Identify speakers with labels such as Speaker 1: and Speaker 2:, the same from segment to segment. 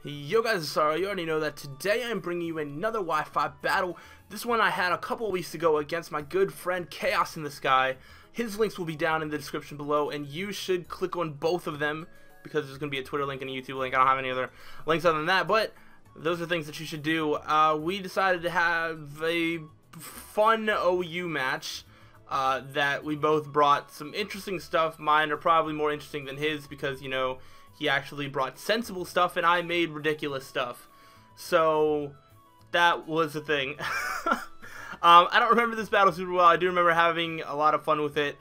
Speaker 1: Yo guys, sorry, you already know that today I'm bringing you another Wi-Fi battle. This one I had a couple of weeks ago against my good friend Chaos in the Sky. His links will be down in the description below, and you should click on both of them because there's going to be a Twitter link and a YouTube link. I don't have any other links other than that, but those are things that you should do. We decided to have a fun OU match that we both brought some interesting stuff. Mine are probably more interesting than his because, you know, he actually brought sensible stuff and I made ridiculous stuff. So that was the thing. I don't remember this battle super well. I do remember having a lot of fun with it.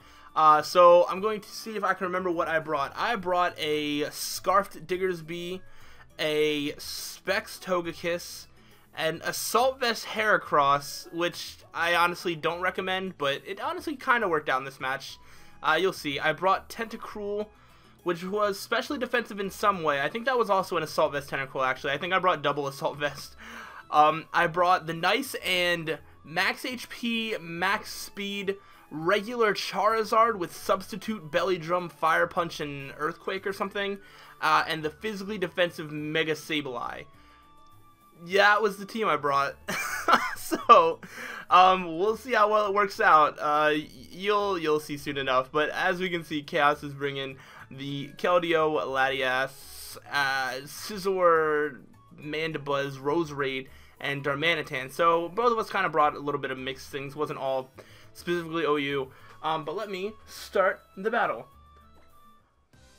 Speaker 1: So I'm going to see if I can remember what I brought. I brought a Scarfed Diggersby, a Specs Togekiss, and Assault Vest Heracross, which I honestly don't recommend, but it honestly kind of worked out in this match. You'll see. I brought Tentacruel, which was specially defensive in some way. I think that was also an Assault Vest Tentacruel, actually. I think I brought double Assault Vest. I brought the nice and max HP, max speed, regular Charizard with substitute Belly Drum, Fire Punch, and Earthquake or something, and the physically defensive Mega Sableye. Yeah, it was the team I brought. So, we'll see how well it works out. You'll see soon enough. But as we can see, Chaos is bringing the Keldeo, Latias, Scizor, Mandibuzz, Roserade, and Darmanitan. So both of us kind of brought a little bit of mixed things. Wasn't all specifically OU. But let me start the battle.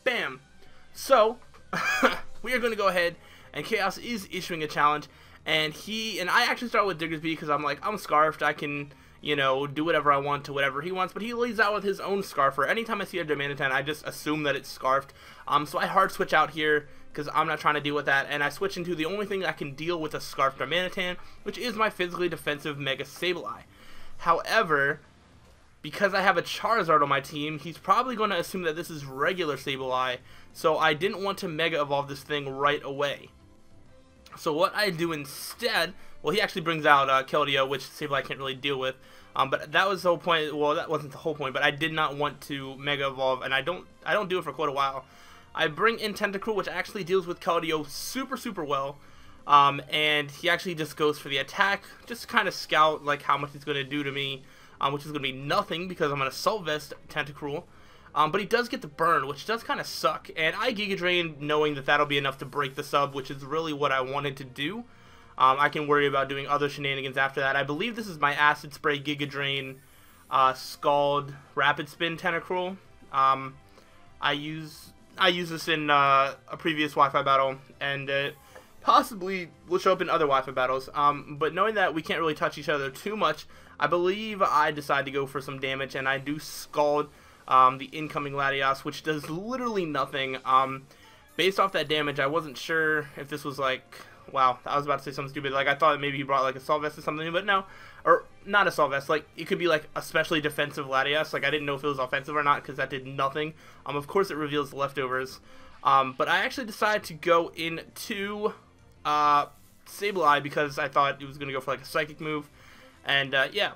Speaker 1: Bam. So we are going to go ahead, and Chaos is issuing a challenge. And I actually start with Diggersby because I'm like, I'm Scarfed. I can, you know, do whatever I want to whatever he wants, but he leads out with his own Scarfer. Anytime I see a Darmanitan, I just assume that it's Scarfed. So I hard switch out here because I'm not trying to deal with that, and I switch into the only thing I can deal with a Scarfed Darmanitan, which is my physically defensive Mega Sableye. However, because I have a Charizard on my team, he's probably going to assume that this is regular Sableye, so I didn't want to Mega Evolve this thing right away. So what I do instead, well, he actually brings out Keldeo, which Sableye can't really deal with. But that was the whole point. Well, that wasn't the whole point, but I did not want to Mega Evolve, and I don't do it for quite a while. I bring in Tentacruel, which actually deals with Keldeo super well. And he actually just goes for the attack, just to kind of scout like how much he's going to do to me, which is going to be nothing because I'm an Assault Vest Tentacruel. But he does get the burn, which does kind of suck. And I Giga Drain knowing that that'll be enough to break the sub, which is really what I wanted to do. I can worry about doing other shenanigans after that. I believe this is my Acid Spray, Giga Drain, Scald, Rapid Spin Tentacruel. I use this in a previous Wi-Fi battle, and possibly will show up in other Wi-Fi battles. But knowing that we can't really touch each other too much, I believe I decide to go for some damage, and I do Scald the incoming Latias, which does literally nothing. Based off that damage, I wasn't sure if this was like... Wow, I was about to say something stupid. Like, I thought maybe he brought, like, Assault Vest or something, but no. Or, not Assault Vest. Like, it could be, like, especially defensive Latias. Like, I didn't know if it was offensive or not, because that did nothing. Of course, it reveals the leftovers. But I actually decided to go into Sableye, because I thought it was going to go for, like, a Psychic move. And, yeah.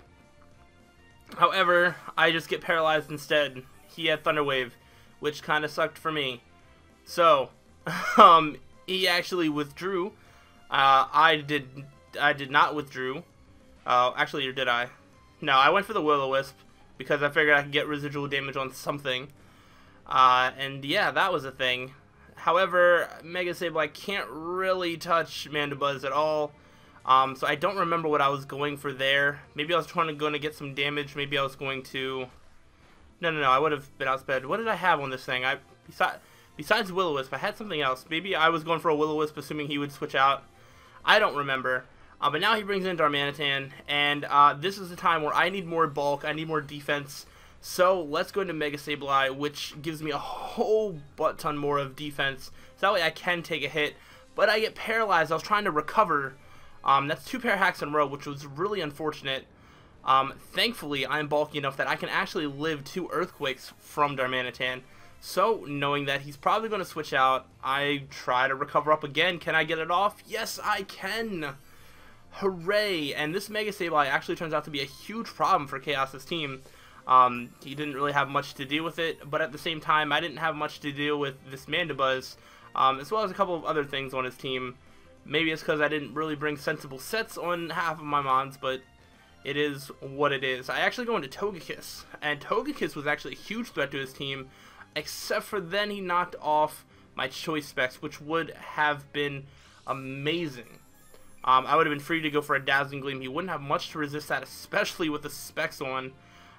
Speaker 1: However, I just get paralyzed instead. He had Thunder Wave, which kind of sucked for me. So, he actually withdrew. I did not withdraw. Actually, or did I? No, I went for the Will-O-Wisp because I figured I could get residual damage on something. And yeah, that was a thing. However, Mega Sableye can't really touch Mandibuzz at all. So I don't remember what I was going for there. Maybe I was going to get some damage. Maybe I was going to... No, I would have been outsped. What did I have on this thing? Besides Will-O-Wisp, I had something else. Maybe I was going for a Will-O-Wisp assuming he would switch out. I don't remember. But now he brings in Darmanitan, and this is the time where I need more bulk, I need more defense. So let's go into Mega Sableye, which gives me a whole butt ton more of defense. So that way I can take a hit. But I get paralyzed. I was trying to recover. That's 2 pair hacks in a row, which was really unfortunate. Thankfully, I'm bulky enough that I can actually live 2 Earthquakes from Darmanitan. So, knowing that he's probably going to switch out, I try to recover up again. Can I get it off? Yes, I can! Hooray! And this Mega Sableye actually turns out to be a huge problem for Chaos' team. He didn't really have much to deal with it, but at the same time, I didn't have much to deal with this Mandibuzz. as well as a couple of other things on his team. Maybe it's because I didn't really bring sensible sets on half of my mons, but it is what it is. I actually go into Togekiss, and Togekiss was actually a huge threat to his team, except for then he knocked off my choice specs, which would have been amazing. I would have been free to go for a Dazzling Gleam. He wouldn't have much to resist that, especially with the specs on.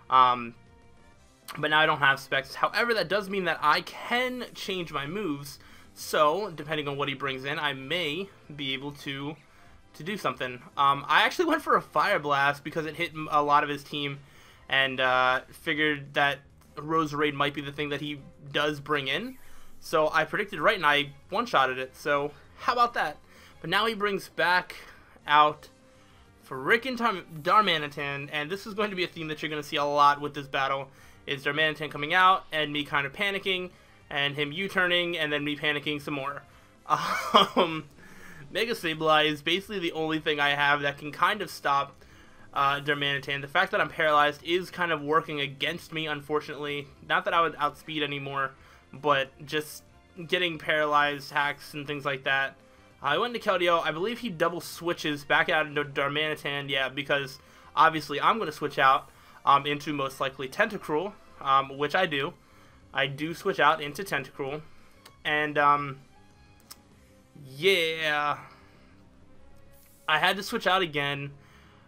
Speaker 1: But now I don't have specs. However, that does mean that I can change my moves. So, depending on what he brings in, I may be able to do something. I actually went for a Fire Blast because it hit a lot of his team, and figured that Roserade might be the thing that he does bring in. So I predicted right, and I one-shotted it. So how about that? But now he brings back out frickin' Darmanitan, and this is going to be a theme that you're going to see a lot with this battle. Is Darmanitan coming out and me kind of panicking, and him U-turning, and then me panicking some more. Mega Sableye is basically the only thing I have that can kind of stop Darmanitan. The fact that I'm paralyzed is kind of working against me, unfortunately. Not that I would outspeed anymore, but just getting paralyzed hacks and things like that. I went to Keldeo. I believe he double switches back out into Darmanitan, yeah, because obviously I'm going to switch out into most likely Tentacruel, which I do. I do switch out into Tentacruel, and yeah, I had to switch out again,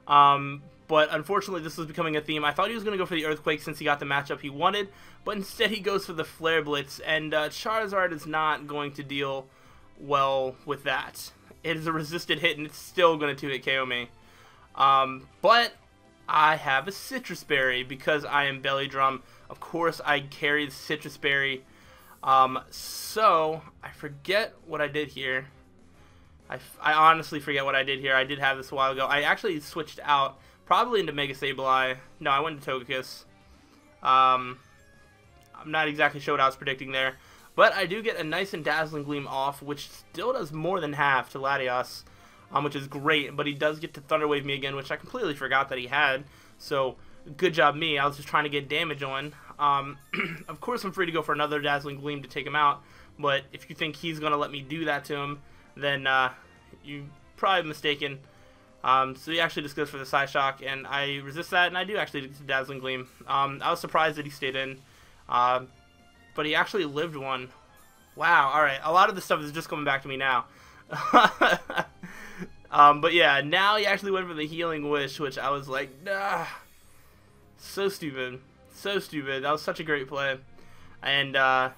Speaker 1: but unfortunately this was becoming a theme. I thought he was going to go for the Earthquake since he got the matchup he wanted, but instead he goes for the Flare Blitz, and Charizard is not going to deal well with that. It is a resisted hit, and it's still going to 2-hit KO me. But I have a Citrus Berry because I am Belly Drum. Of course, I carry the Citrus Berry. So I forget what I did here. I honestly forget what I did here. I did have this a while ago. I actually switched out, probably into Mega Sableye. No, I went to Togekiss. I'm not exactly sure what I was predicting there. But I do get a nice and Dazzling Gleam off, which still does more than half to Latios, which is great. But he does get to Thunder Wave me again, which I completely forgot that he had. So, good job me. I was just trying to get damage on. Of course, I'm free to go for another Dazzling Gleam to take him out. But if you think he's going to let me do that to him, then you're probably mistaken. So he actually just goes for the Psyshock, and I resist that, and I do actually get the Dazzling Gleam. I was surprised that he stayed in. But he actually lived one. Wow, alright. A lot of this stuff is just coming back to me now. But yeah, now he actually went for the Healing Wish, which I was like, nah. So stupid. So stupid. That was such a great play. And I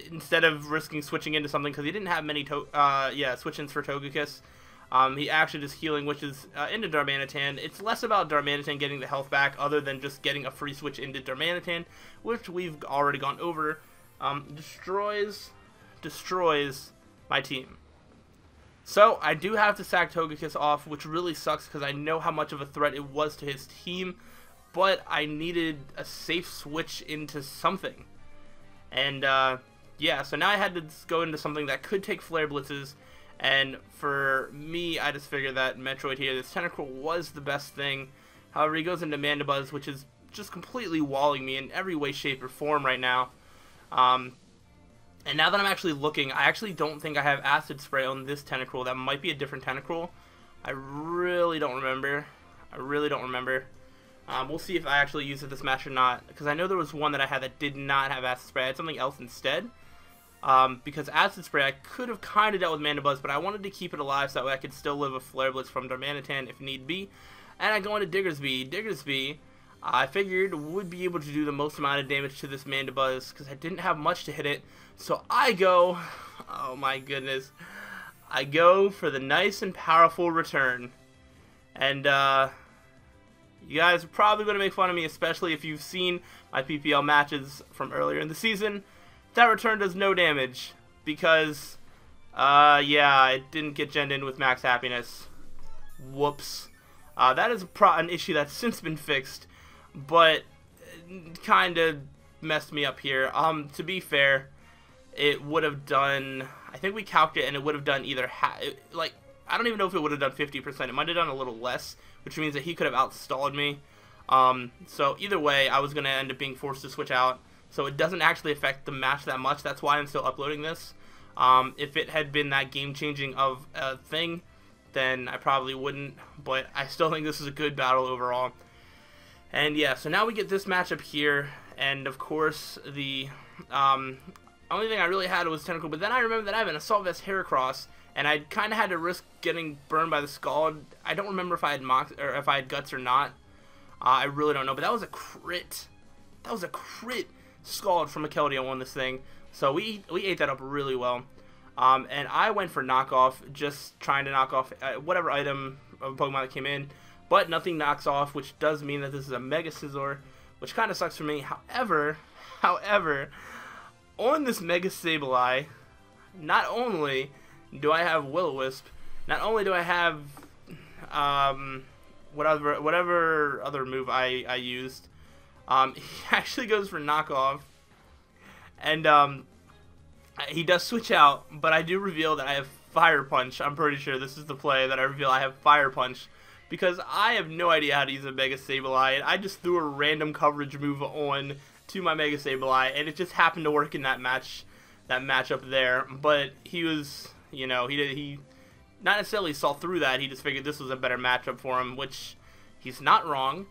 Speaker 1: instead of risking switching into something, because he didn't have many switch-ins for Togekiss, he actually just Healing Wishes into Darmanitan. It's less about Darmanitan getting the health back, other than just getting a free switch into Darmanitan, which we've already gone over. Destroys my team. So I do have to sack Togekiss off, which really sucks because I know how much of a threat it was to his team, but I needed a safe switch into something. And yeah, so now I had to go into something that could take Flare Blitzes. And for me, I just figured that Metroid here, this Tentacruel was the best thing. However, he goes into Mandibuzz, which is just completely walling me in every way, shape, or form right now. And now that I'm actually looking, I actually don't think I have Acid Spray on this Tentacruel. That might be a different Tentacruel. I really don't remember. We'll see if I actually use it this match or not, because I know there was one that I had that did not have Acid Spray. I had something else instead. Because Acid Spray, I could have kind of dealt with Mandibuzz, but I wanted to keep it alive so that way I could still live a Flare Blitz from Darmanitan if need be. And I go into Diggersby. Diggersby, I figured, would be able to do the most amount of damage to this Mandibuzz, because I didn't have much to hit it. So I go, oh my goodness, I go for the nice and powerful return. And, you guys are probably going to make fun of me, especially if you've seen my PPL matches from earlier in the season. That return does no damage, because, yeah, it didn't get genned in with Max Happiness. Whoops. That is an issue that's since been fixed, but kind of messed me up here. To be fair, it would have done, I think we calced it, and it would have done either, I don't even know if it would have done 50%. It might have done a little less, which means that he could have outstalled me. So either way, I was going to end up being forced to switch out. So it doesn't actually affect the match that much. That's why I'm still uploading this. If it had been that game-changing of a thing, then I probably wouldn't, but I still think this is a good battle overall. And yeah, so now we get this matchup here, and of course the only thing I really had was Tentacle, but then I remember that I have an Assault Vest Heracross, and I kind of had to risk getting burned by the Scald. I don't remember if I had if I had Guts or not. I really don't know, but that was a crit. That was a crit Scald from a Keldeo on this thing, so we ate that up really well. And I went for knockoff, just trying to knock off whatever item of Pokemon that came in, but nothing knocks off, which does mean that this is a Mega Scizor, which kind of sucks for me. However, on this Mega Sableye, not only do I have Will-O-Wisp, not only do I have whatever other move I used, he actually goes for knockoff, and he does switch out, but I do reveal that I have Fire Punch. I'm pretty sure this is the play that I reveal I have Fire Punch, because I have no idea how to use a Mega Sableye, and I just threw a random coverage move on to my Mega Sableye, and it just happened to work in that matchup there. But he was, you know, he not necessarily saw through that, he just figured this was a better matchup for him, which he's not wrong,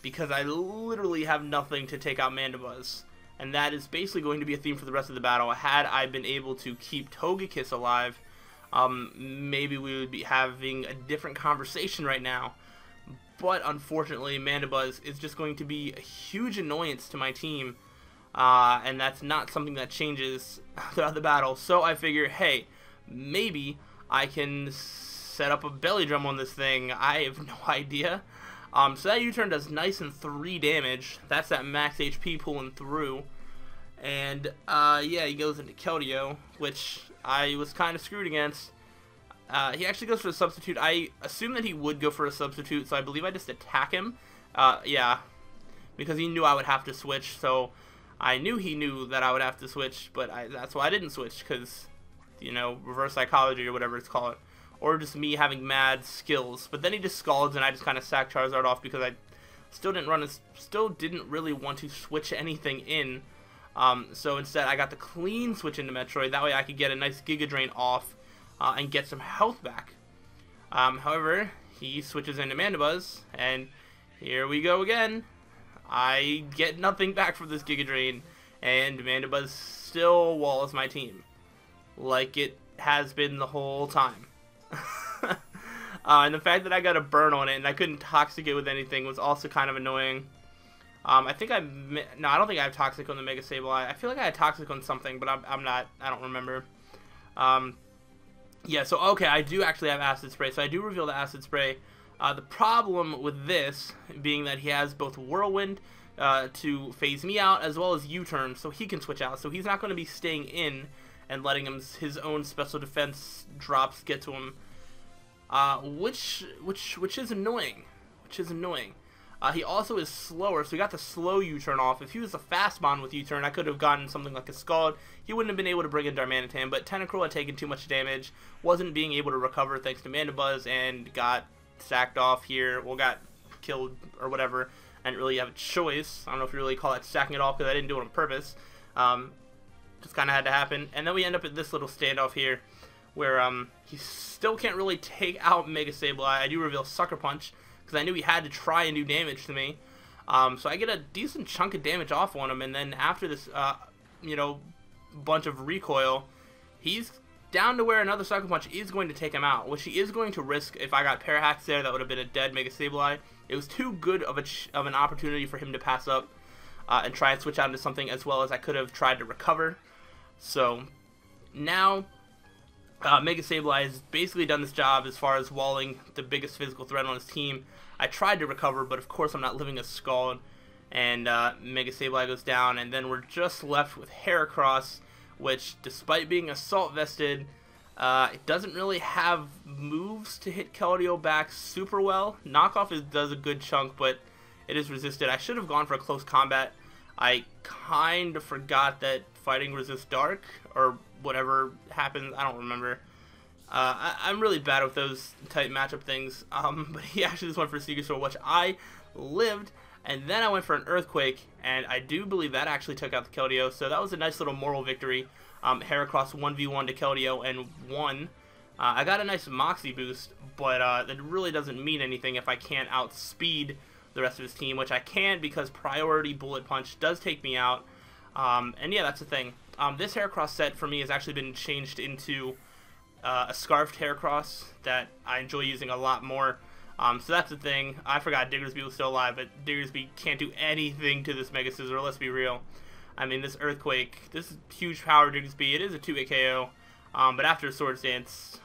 Speaker 1: because I literally have nothing to take out Mandibuzz. And that is basically going to be a theme for the rest of the battle. Had I been able to keep Togekiss alive, maybe we would be having a different conversation right now. But unfortunately, Mandibuzz is just going to be a huge annoyance to my team, and that's not something that changes throughout the battle. So I figure, hey, maybe I can set up a belly drum on this thing. I have no idea. So that U-turn does nice and 3 damage. That's that max HP pulling through. And yeah, he goes into Keldeo, which I was kind of screwed against. He actually goes for a substitute. I assumed that he would go for a substitute, so I believe I just attack him. Yeah, because he knew I would have to switch, so I knew he knew that I would have to switch, but that's why I didn't switch, because, you know, reverse psychology or whatever it's called. Or just me having mad skills. But then he just scalds, and I just kind of sack Charizard off because I still didn't really want to switch anything in. So instead, I got the clean switch into Metroid. That way, I could get a nice Giga Drain off and get some health back. However, he switches into Mandibuzz, and here we go again. I get nothing back from this Giga Drain, and Mandibuzz still walls my team, like it has been the whole time. And the fact that I got a burn on it and I couldn't Toxic it with anything was also kind of annoying. I don't think I have Toxic on the Mega Sableye. I feel like I had Toxic on something, but I don't remember. Yeah, so okay, I do actually have Acid Spray, so I do reveal the Acid Spray. The problem with this being that he has both Whirlwind to phase me out, as well as U-turn, so he can switch out. So he's not going to be staying in and letting his own special defense drops get to him, which is annoying. He also is slower, so he got the slow U-turn off. If he was a fast bond with U-turn, I could have gotten something like a Scald. He wouldn't have been able to bring in Darmanitan, but Tentacruel had taken too much damage, wasn't being able to recover thanks to Mandibuzz, and got sacked off here, well, got killed or whatever. I didn't really have a choice. I don't know if you really call that sacking it off, because I didn't do it on purpose. Just kind of had to happen. And then we end up at this little standoff here, where he still can't really take out Mega Sableye. I do reveal Sucker Punch, because I knew he had to try and do damage to me. So I get a decent chunk of damage off on him, and then after this, you know, bunch of recoil, he's down to where another Sucker Punch is going to take him out, which he is going to risk. If I got Parahax there, that would have been a dead Mega Sableye. It was too good of an opportunity for him to pass up and try and switch out into something, as well as I could have tried to recover. So now Mega Sableye has basically done this job as far as walling the biggest physical threat on his team. I tried to recover, but of course I'm not living a Scald, and Mega Sableye goes down, and then we're just left with Heracross, which, despite being assault vested, it doesn't really have moves to hit Keldeo back super well. Knockoff does a good chunk, but it is resisted. I should have gone for a close combat. I kind of forgot that fighting resists dark, or whatever happened. I don't remember. I'm really bad with those type matchup things. But he actually just went for a Secret Sword, which I lived. And then I went for an Earthquake, and I do believe that actually took out the Keldeo, so that was a nice little moral victory. Heracross 1v1 to Keldeo and won. I got a nice Moxie boost, but that really doesn't mean anything if I can't outspeed the rest of his team, which I can because Priority Bullet Punch does take me out. And yeah, that's the thing. This Heracross set for me has actually been changed into a Scarfed Heracross that I enjoy using a lot more. So that's the thing. I forgot Diggersby was still alive, but Diggersby can't do anything to this Mega Scissor, let's be real. I mean, this Earthquake, this is huge power Diggersby. It is a 2-hit KO, but after Swords Dance,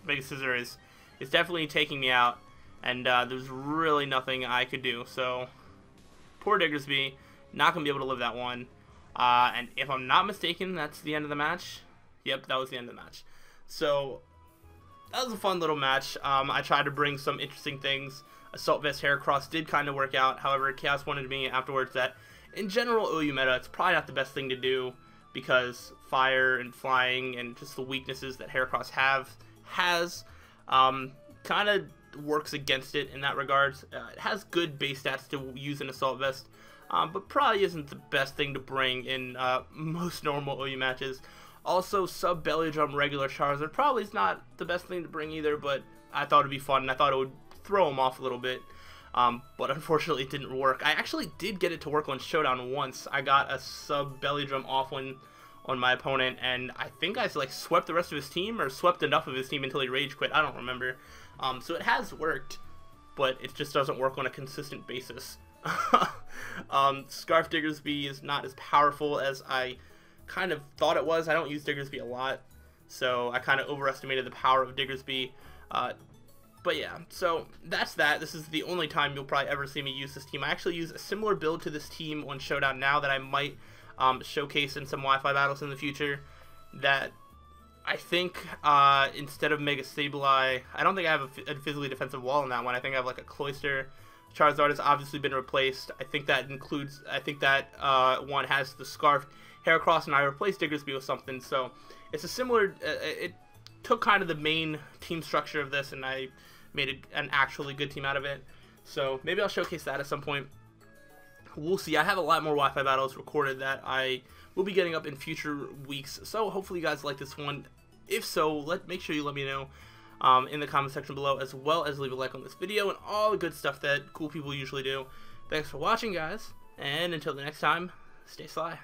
Speaker 1: Mega Scissor is definitely taking me out, and there's really nothing I could do. So, poor Diggersby, not going to be able to live that one. And if I'm not mistaken, that's the end of the match. Yep, that was the end of the match. So, that was a fun little match. I tried to bring some interesting things. Assault Vest Heracross did kind of work out. However, Chaos wanted me afterwards that, in general, OU meta, it's probably not the best thing to do because fire and flying and just the weaknesses that Heracross has kind of works against it in that regard. It has good base stats to use an Assault Vest, but probably isn't the best thing to bring in most normal OU matches. Also, sub Belly Drum regular Charizard probably is not the best thing to bring either, but I thought it'd be fun and I thought it would throw him off a little bit. But unfortunately it didn't work. I actually did get it to work on Showdown once. I got a sub Belly Drum off one on my opponent, and I think I like swept the rest of his team or swept enough of his team until he rage quit. I don't remember. So it has worked, but it just doesn't work on a consistent basis. Scarf Diggersby is not as powerful as I kind of thought it was. I don't use Diggersby a lot, so I kind of overestimated the power of Diggersby. But yeah, so that's that. This is the only time you'll probably ever see me use this team. I actually use a similar build to this team on Showdown now that I might showcase in some Wi-Fi battles in the future. That I think instead of Mega Sableye, I don't think I have a physically defensive wall in that one. I think I have like a Cloyster. Charizard has obviously been replaced. I think that includes, one has the Scarf Heracross, and I replaced Diggersby with something. So it's a similar, it took kind of the main team structure of this, and I made an actually good team out of it. So maybe I'll showcase that at some point. We'll see. I have a lot more Wi-Fi battles recorded that I will be getting up in future weeks. So hopefully you guys like this one. If so, make sure you let me know in the comment section below, as well as leave a like on this video and all the good stuff that cool people usually do. Thanks for watching, guys, and until the next time, stay sly.